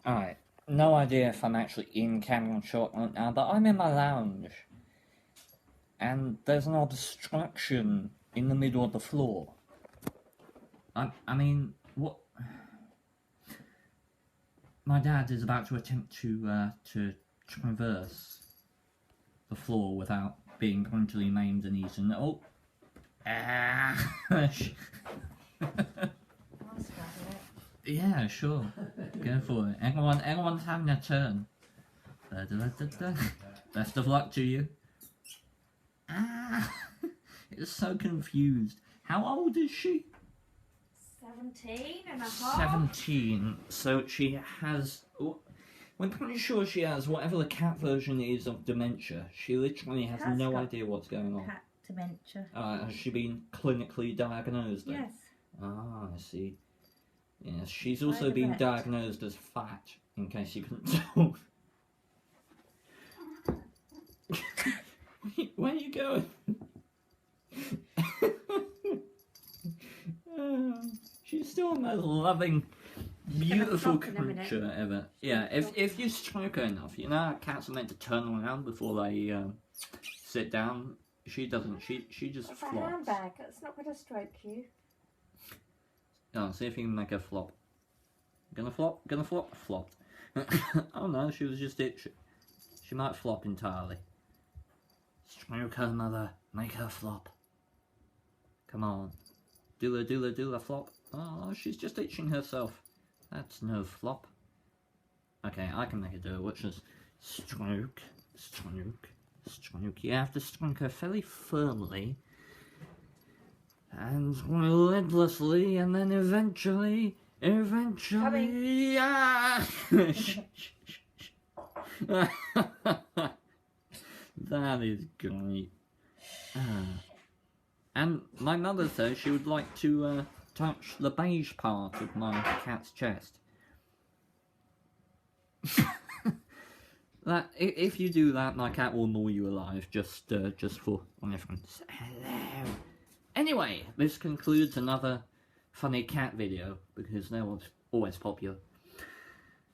Alright, no idea if I'm actually in camera shot right now, but I'm in my lounge. And there's an obstruction in the middle of the floor. I mean, what? My dad is about to attempt to traverse the floor without being brutally maimed and eaten. Oh! Ah! Yeah, sure. Go for it. Everyone's having a turn. Best of luck to you. Ah! It's so confused. How old is she? 17 and a half. 17. So she has... I'm pretty sure she has whatever the cat version is of dementia. She literally has no idea what's going on. Cat dementia. Has she been clinically diagnosed then? Yes. Ah, I see. Yes, she's also been diagnosed as fat, in case you couldn't tell. Where are you going? She's still the most loving, beautiful creature ever. Yeah, if you stroke her enough, you know how cats are meant to turn around before they sit down? She doesn't. She just flops. It's a handbag. That's not going to stroke you. Oh, see if you can make her flop. Gonna flop? Gonna flop? Flopped. Oh no, she was just itching. She might flop entirely. Stroke her, mother. Make her flop. Come on. Do a flop. Oh, she's just itching herself. That's no flop. Okay, I can make her do it, which is stroke, stroke, stroke. You have to stroke her fairly firmly. And relentlessly, and then eventually, ah! That is great. And my mother says she would like to touch the beige part of my cat's chest. That if you do that, my cat will gnaw you alive. Just for reference. Hello. Anyway, this concludes another funny cat video because they're always popular.